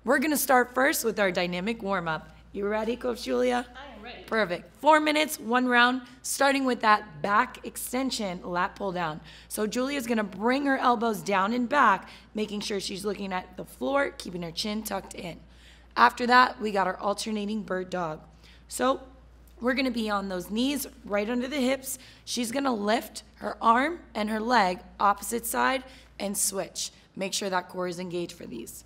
We're gonna start first with our dynamic warm-up. You ready, Coach Julia? I am ready. Perfect. 4 minutes, 1 round, starting with that back extension, lat pull down. So Julia's gonna bring her elbows down and back, making sure she's looking at the floor, keeping her chin tucked in. After that, we got our alternating bird dog. So we're gonna be on those knees right under the hips. She's gonna lift her arm and her leg opposite side and switch. Make sure that core is engaged for these.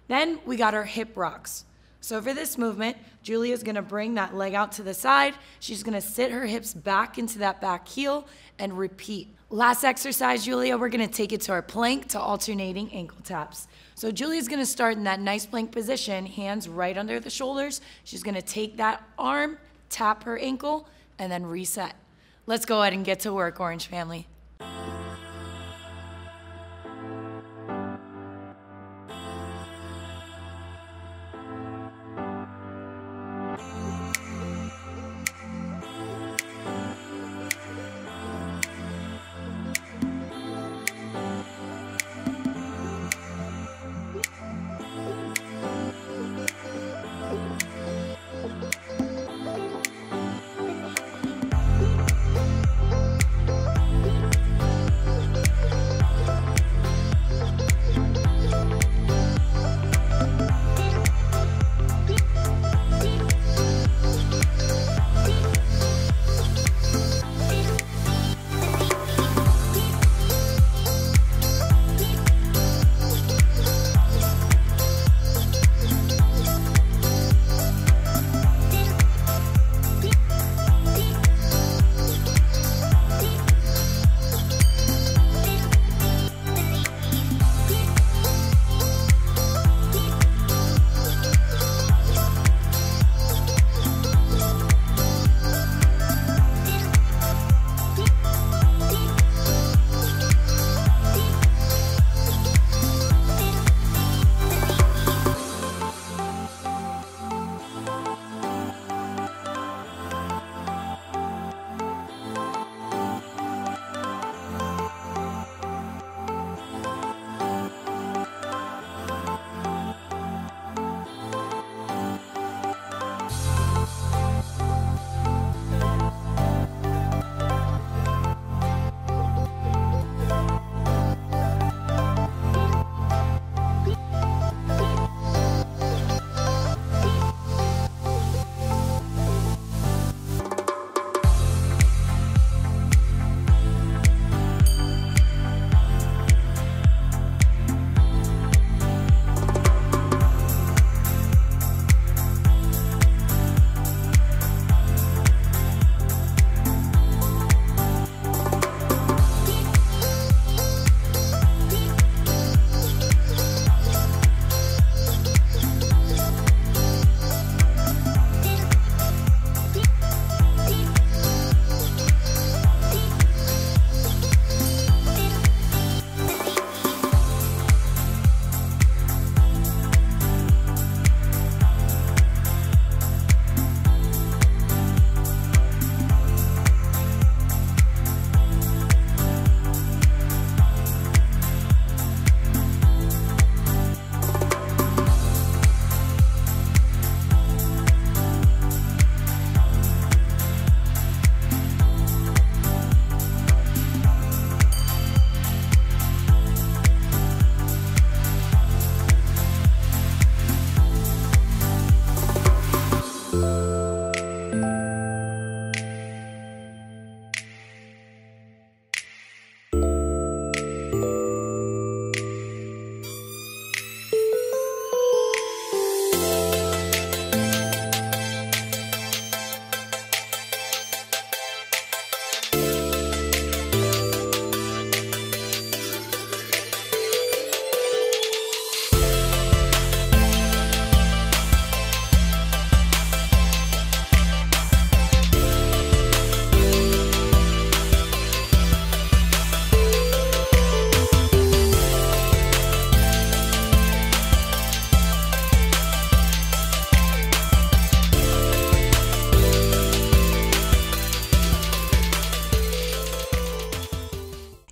Then we got our hip rocks. So for this movement, Julia's gonna bring that leg out to the side. She's gonna sit her hips back into that back heel and repeat. Last exercise, Julia, we're gonna take it to our plank to alternating ankle taps. So Julia's gonna start in that nice plank position, hands right under the shoulders. She's gonna take that arm, tap her ankle, and then reset. Let's go ahead and get to work, Orange family.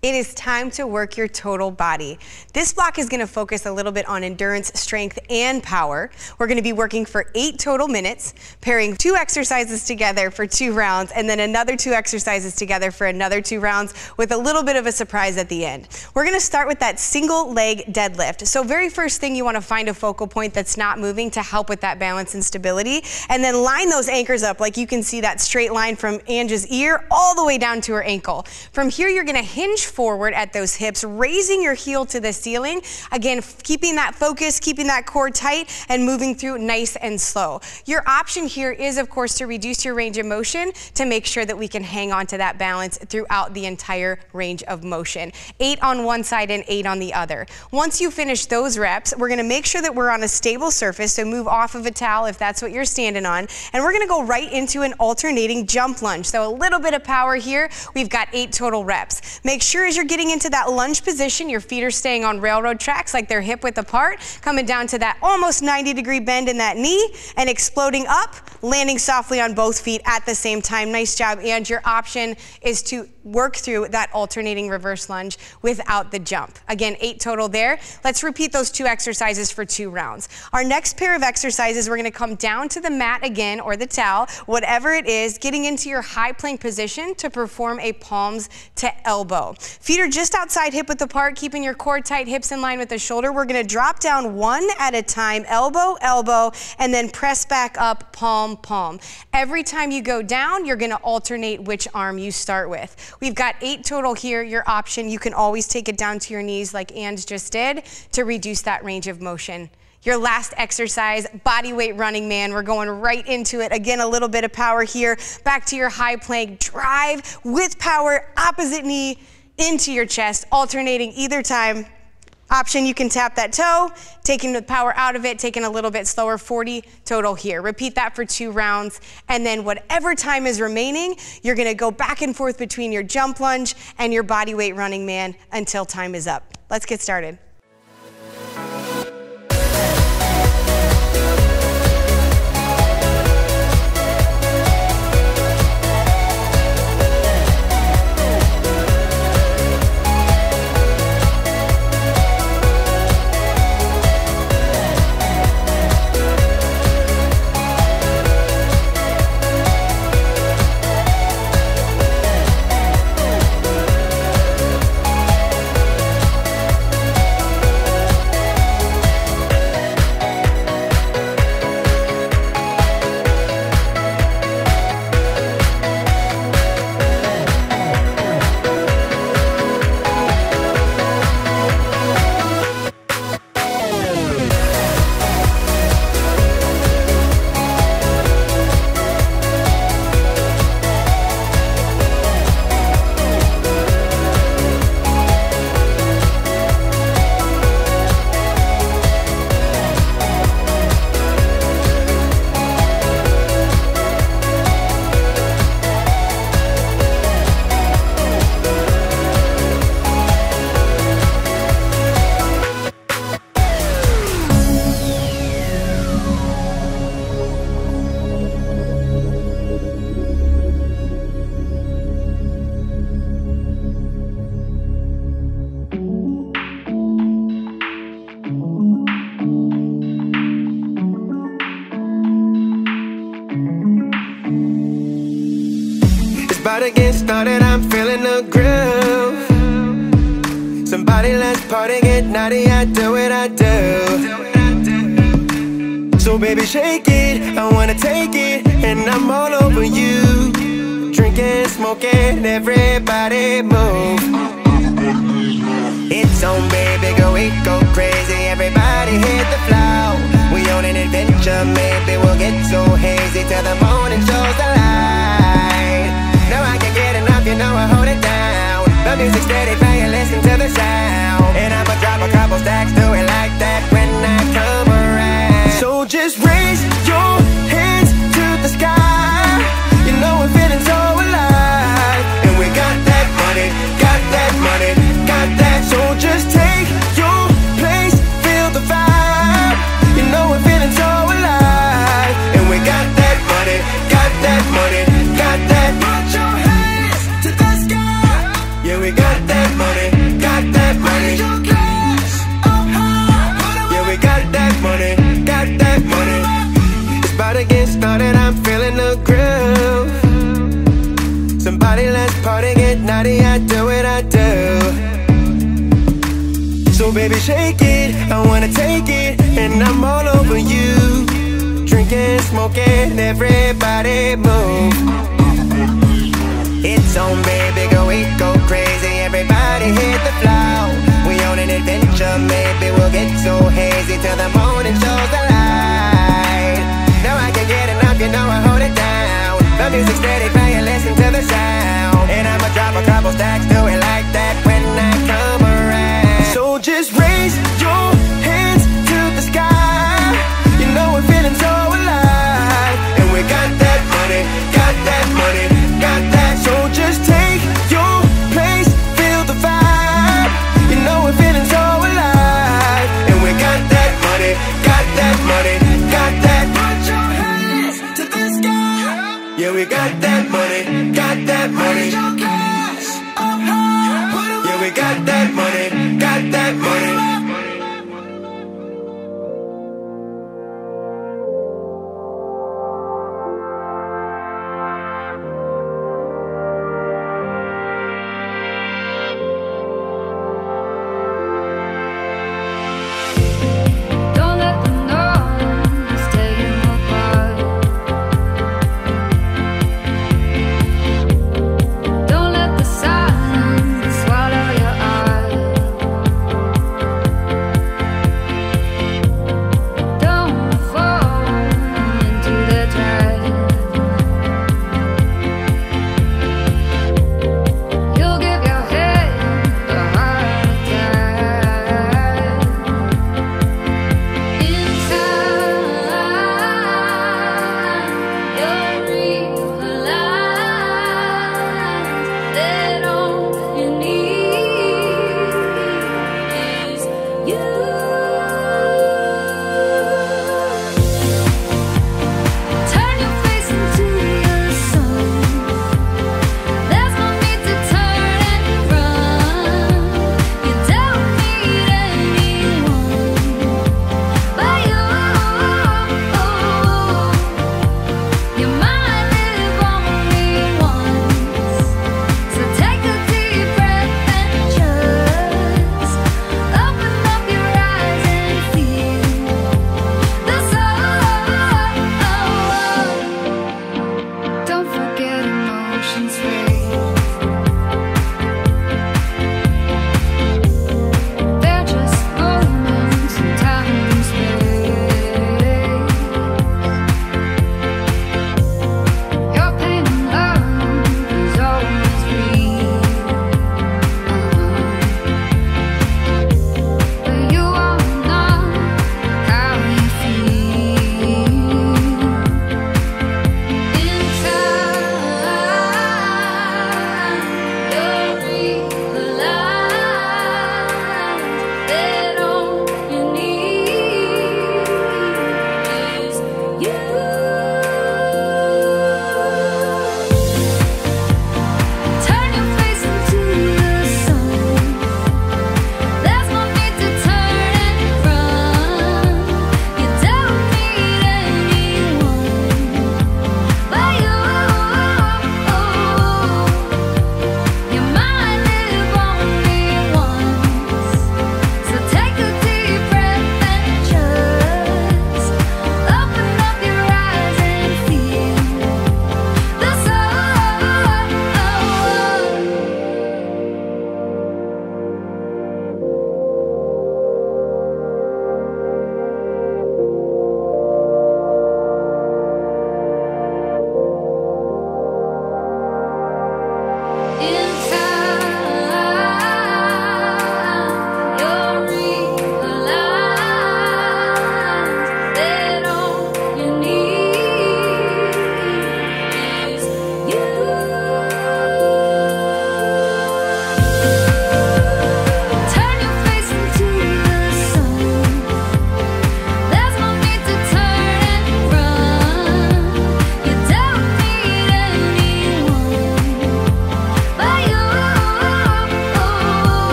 It is time to work your total body. This block is going to focus a little bit on endurance, strength, and power. We're going to be working for 8 total minutes, pairing 2 exercises together for 2 rounds, and then another 2 exercises together for another 2 rounds with a little bit of a surprise at the end. We're going to start with that single leg deadlift. So very first thing, you want to find a focal point that's not moving to help with that balance and stability, and then line those anchors up like you can see that straight line from Angie's ear all the way down to her ankle. From here, you're going to hinge forward at those hips, raising your heel to the ceiling. Again, keeping that focus, keeping that core tight, and moving through nice and slow. Your option here is, of course, to reduce your range of motion to make sure that we can hang on to that balance throughout the entire range of motion. 8 on one side and 8 on the other. Once you finish those reps, we're going to make sure that we're on a stable surface, so move off of a towel if that's what you're standing on, and we're going to go right into an alternating jump lunge. So a little bit of power here. We've got 8 total reps. Make sure as you're getting into that lunge position, your feet are staying on railroad tracks like they're hip width apart, coming down to that almost 90-degree bend in that knee, and exploding up, landing softly on both feet at the same time. Nice job. And your option is to work through that alternating reverse lunge without the jump. Again, 8 total there. Let's repeat those 2 exercises for 2 rounds. Our next pair of exercises, we're going to come down to the mat again, or the towel, whatever it is, getting into your high plank position to perform a palms to elbow. Feet are just outside hip width apart, keeping your core tight, hips in line with the shoulder. We're going to drop down one at a time, elbow, elbow, and then press back up, palm, palm. Every time you go down, you're going to alternate which arm you start with. We've got 8 total here. Your option, you can always take it down to your knees like Ange just did to reduce that range of motion. Your last exercise, body weight running man. We're going right into it. Again, a little bit of power here. Back to your high plank. Drive with power, opposite knee into your chest, alternating either time. Option, you can tap that toe, taking the power out of it, taking a little bit slower, 40 total here. Repeat that for 2 rounds, and then whatever time is remaining, you're gonna go back and forth between your jump lunge and your body weight running man until time is up. Let's get started. About to get started, I'm feeling the groove. Somebody let's party, get naughty, I do what I do. So baby shake it, I wanna take it, and I'm all over you. Drinking, smoking, everybody move. It's on baby, go eat, go crazy, everybody hit the floor. We on an adventure, maybe we'll get so hazy till the morning shows the light. No, I can't get enough, you know I hold it down. The music's steady playing, listen to the sound. And I'ma drop a couple stacks, do it like that when I come around. So just raise your hands to the sky. You know we're feeling so alive. And we got that money, got that money, got that. So just take your place, feel the vibe. You know we're feeling so alive. to get started, I'm feeling the groove. Somebody let's party, get naughty, I do what I do. So baby shake it, I wanna take it, and I'm all over you. Drinking, smoking, everybody move. It's on, baby, go eat, go crazy, everybody hit the floor. We on an adventure, maybe we'll get so hazy till the morning shows the light. No, I can't get enough, you know I hold it down. The music steady playing, listen to the sound. And I'ma drop a couple stacks, do it like that when I come around. So just raise your hands to the sky. You know we're feeling so alive. And we got that money, got that money, got that. So just take your place, feel the vibe. You know we're feeling so alive. And we got that money, got that money, got that. Put your hands to the sky. Yeah, we got that money, got that money. Yeah, we got that money, got that money.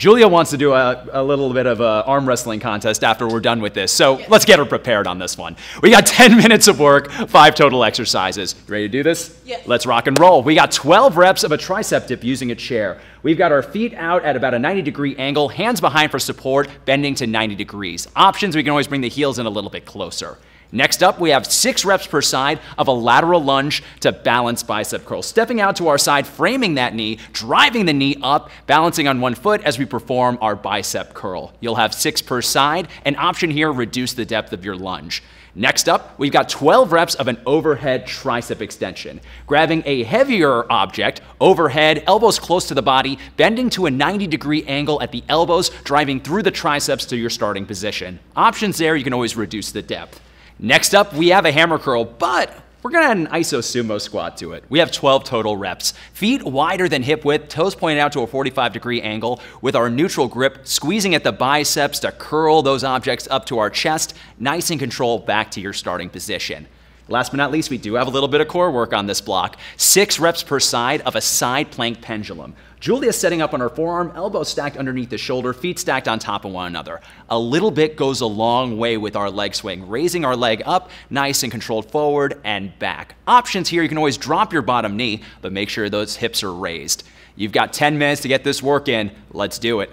Julia wants to do a little bit of an arm wrestling contest after we're done with this, so let's get her prepared on this one. We got 10 minutes of work, 5 total exercises. You ready to do this? Yes. Let's rock and roll. We got 12 reps of a tricep dip using a chair. We've got our feet out at about a 90-degree angle, hands behind for support, bending to 90 degrees. Options, we can always bring the heels in a little bit closer. Next up, we have 6 reps per side of a lateral lunge to balance bicep curl. Stepping out to our side, framing that knee, driving the knee up, balancing on one foot as we perform our bicep curl. You'll have 6 per side. An option here, reduce the depth of your lunge. Next up, we've got 12 reps of an overhead tricep extension. Grabbing a heavier object, overhead, elbows close to the body, bending to a 90-degree angle at the elbows, driving through the triceps to your starting position. Options there, you can always reduce the depth. Next up, we have a hammer curl, but we're gonna add an iso sumo squat to it. We have 12 total reps. Feet wider than hip width, toes pointed out to a 45-degree angle with our neutral grip, squeezing at the biceps to curl those objects up to our chest, nice and controlled back to your starting position. Last but not least, we do have a little bit of core work on this block. 6 reps per side of a side plank pendulum. Julia's setting up on her forearm, elbows stacked underneath the shoulder, feet stacked on top of one another. A little bit goes a long way with our leg swing, raising our leg up, nice and controlled forward and back. Options here, you can always drop your bottom knee, but make sure those hips are raised. You've got 10 minutes to get this work in. Let's do it.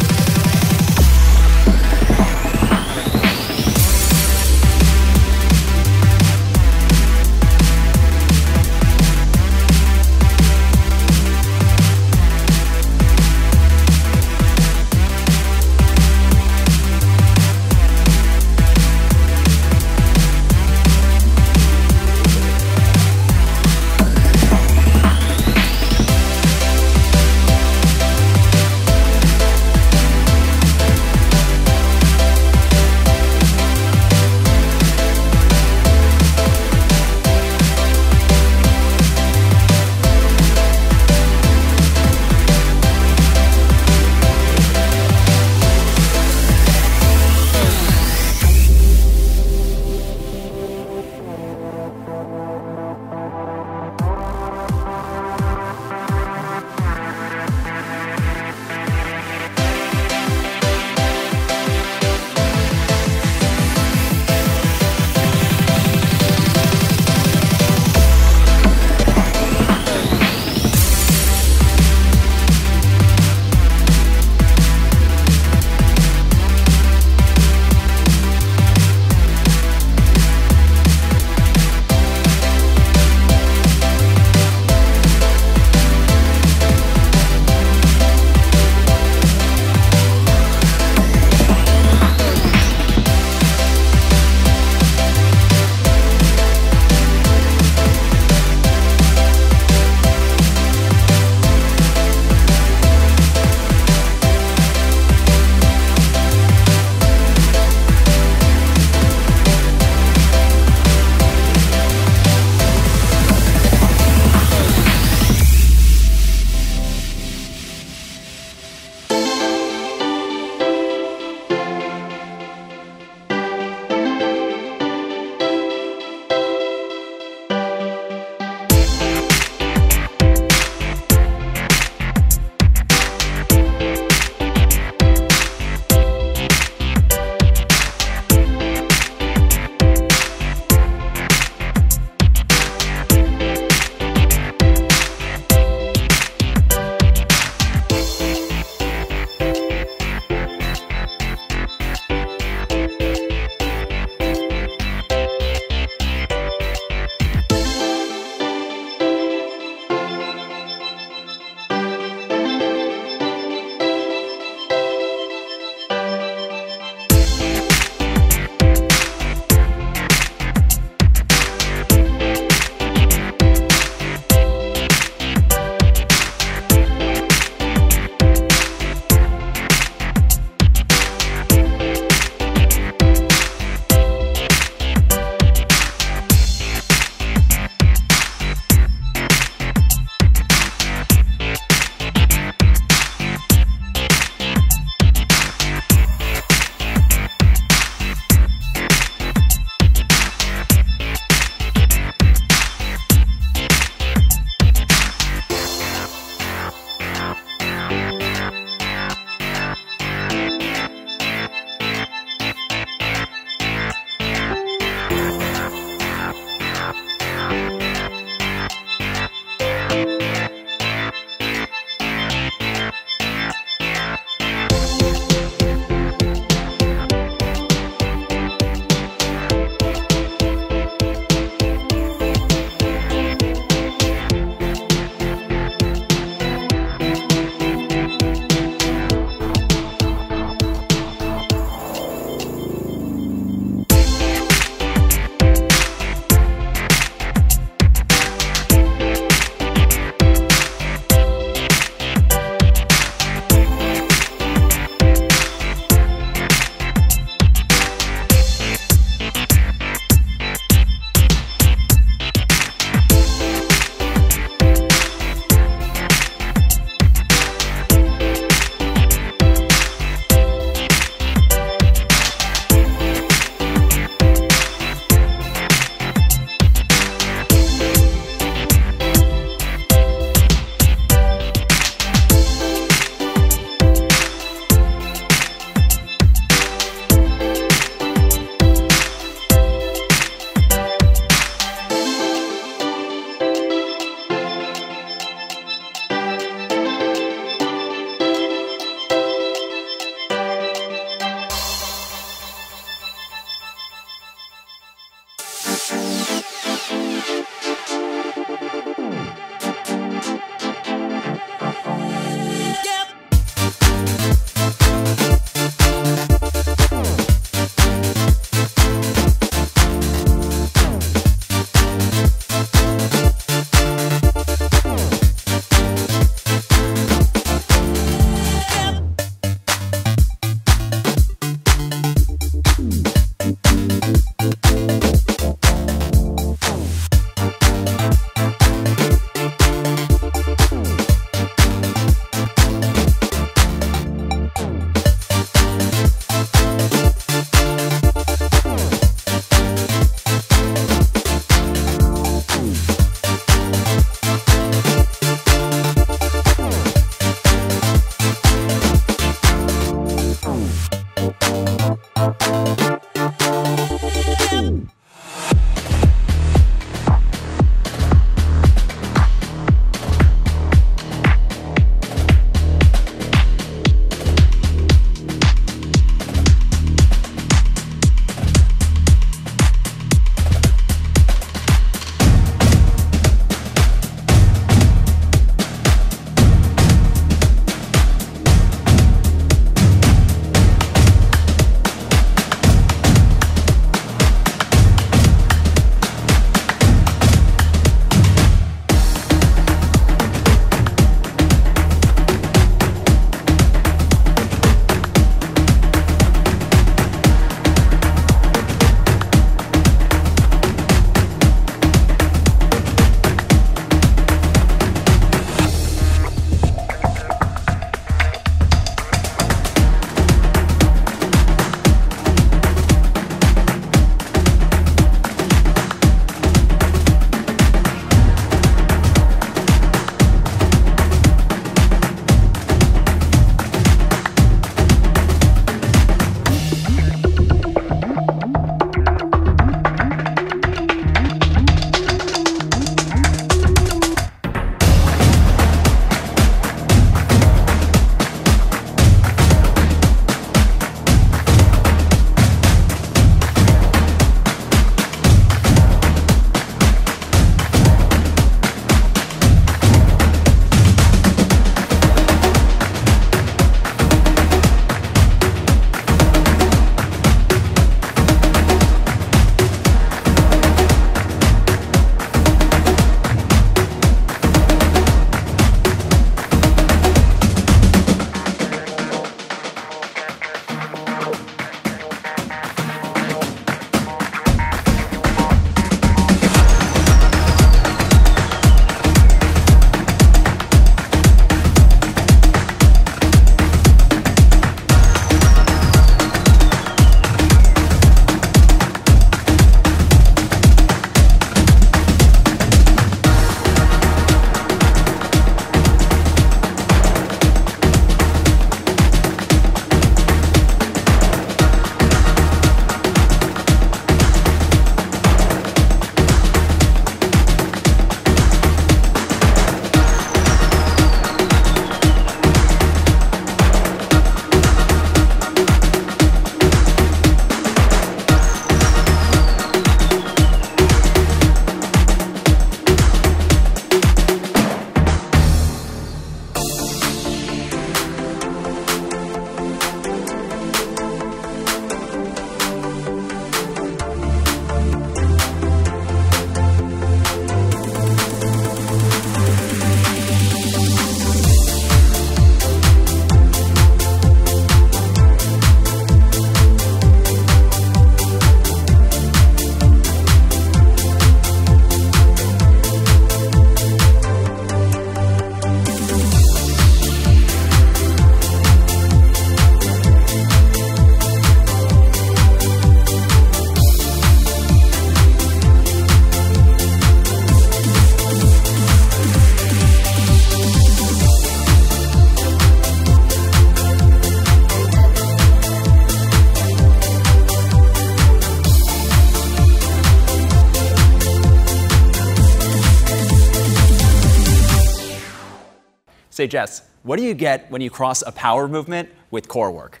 Say, Jess, what do you get when you cross a power movement with core work?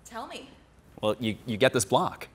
Tell me. Well, you get this block.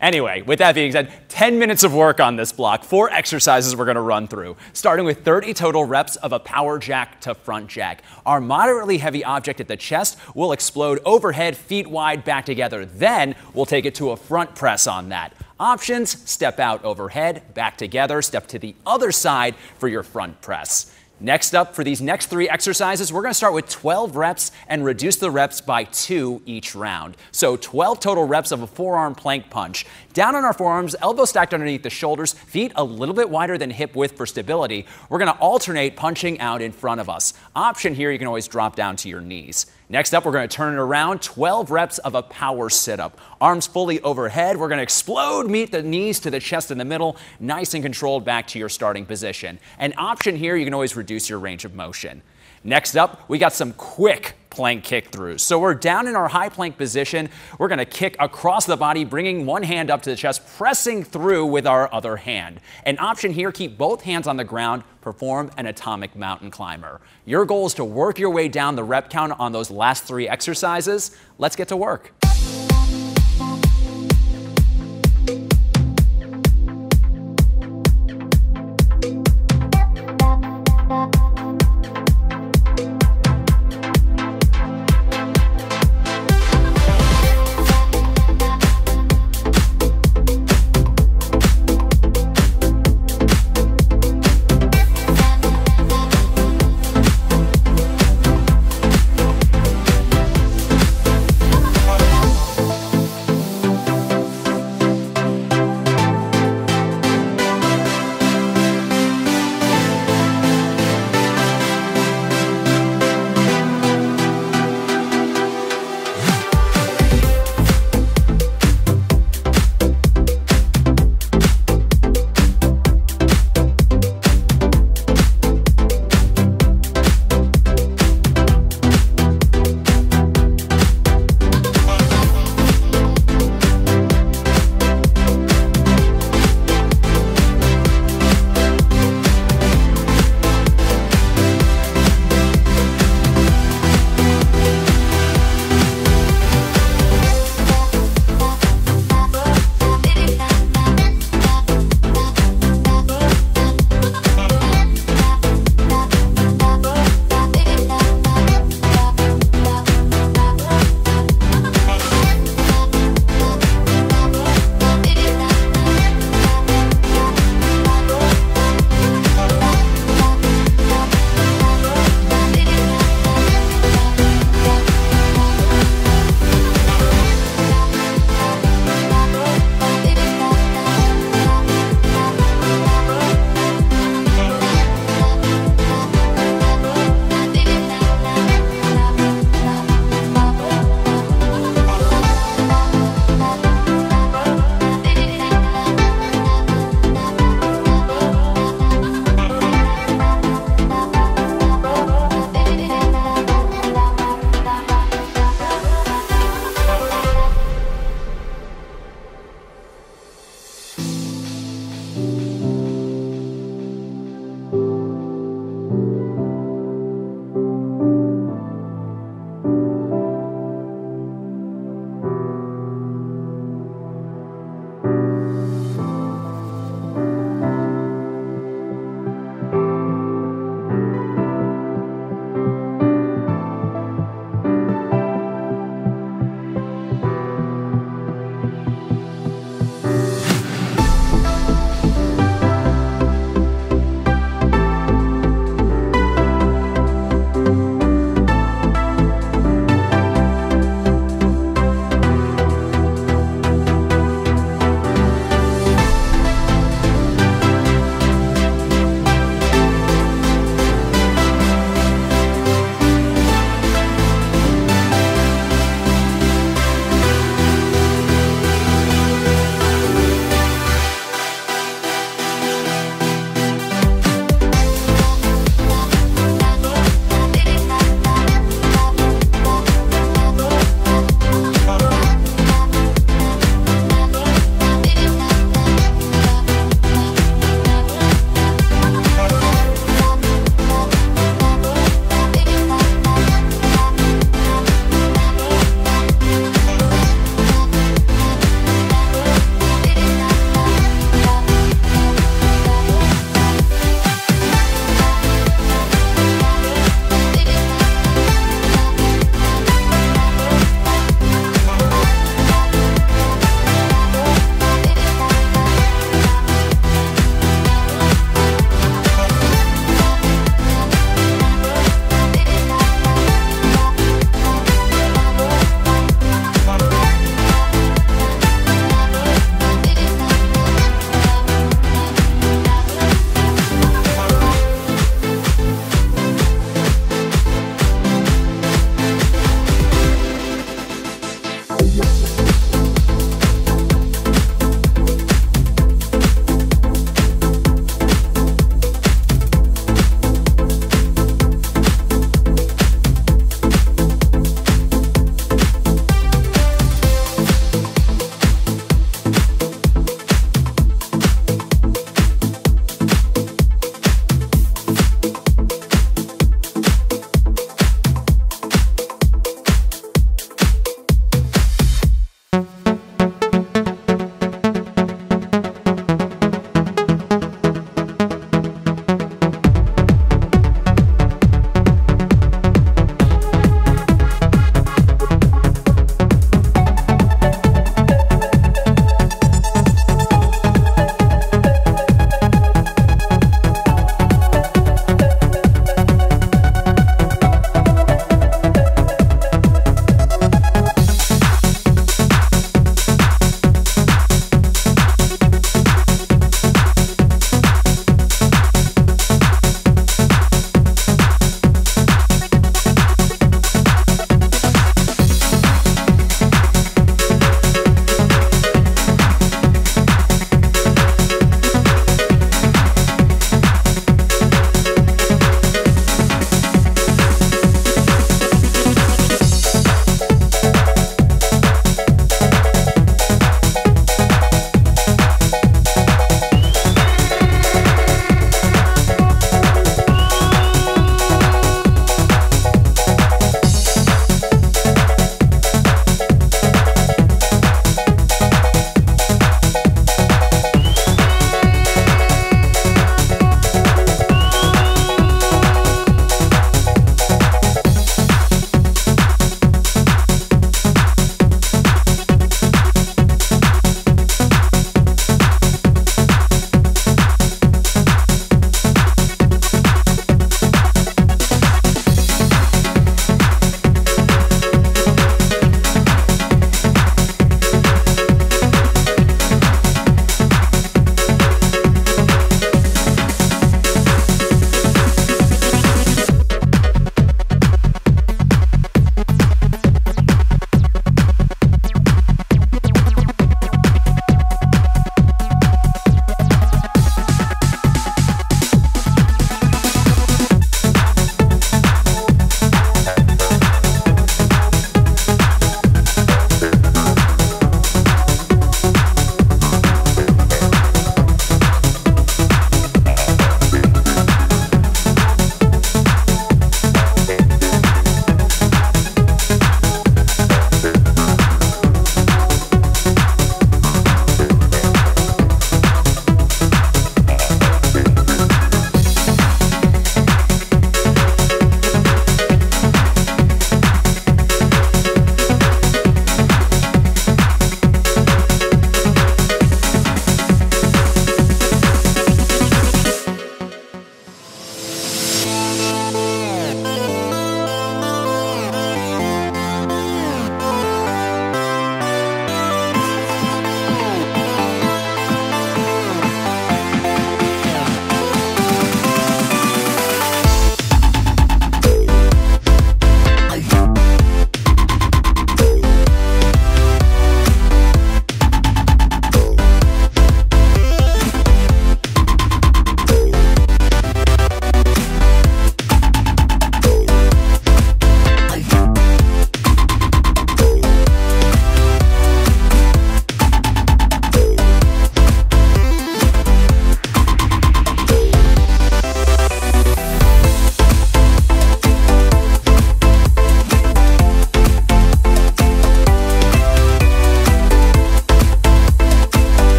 Anyway, with that being said, 10 minutes of work on this block, 4 exercises we're going to run through, starting with 30 total reps of a power jack to front jack. Our moderately heavy object at the chest will explode overhead, feet wide, back together. Then we'll take it to a front press on that. Options: step out overhead, back together, step to the other side for your front press. Next up, for these next 3 exercises, we're going to start with 12 reps and reduce the reps by 2 each round. So 12 total reps of a forearm plank punch. Down on our forearms, elbows stacked underneath the shoulders, feet a little bit wider than hip width for stability. We're going to alternate punching out in front of us. Option here, you can always drop down to your knees. Next up, we're going to turn it around, 12 reps of a power sit-up. Arms fully overhead, we're going to explode, meet the knees to the chest in the middle, nice and controlled back to your starting position. An option here, you can always reduce your range of motion. Next up, we got some quick plank kick throughs. So we're down in our high plank position. We're going to kick across the body, bringing one hand up to the chest, pressing through with our other hand. An option here, keep both hands on the ground, perform an atomic mountain climber. Your goal is to work your way down the rep count on those last 3 exercises. Let's get to work.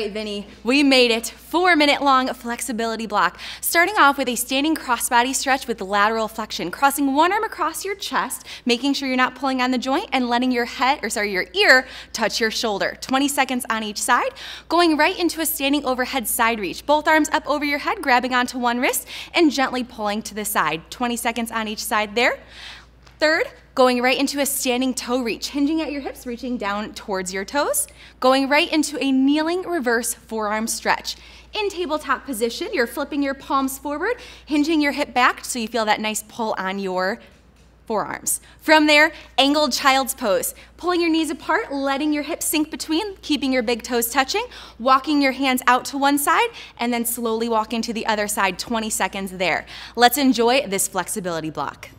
right, Vinny, we made it. 4-minute long flexibility block. Starting off with a standing crossbody stretch with lateral flexion, crossing one arm across your chest, making sure you're not pulling on the joint and letting your your ear touch your shoulder. 20 seconds on each side. Going right into a standing overhead side reach. Both arms up over your head, grabbing onto one wrist and gently pulling to the side. 20 seconds on each side there. Third, going right into a standing toe reach, hinging at your hips, reaching down towards your toes. Going right into a kneeling reverse forearm stretch. In tabletop position, you're flipping your palms forward, hinging your hip back so you feel that nice pull on your forearms. From there, angled child's pose, pulling your knees apart, letting your hips sink between, keeping your big toes touching, walking your hands out to one side, and then slowly walking to the other side, 20 seconds there. Let's enjoy this flexibility block.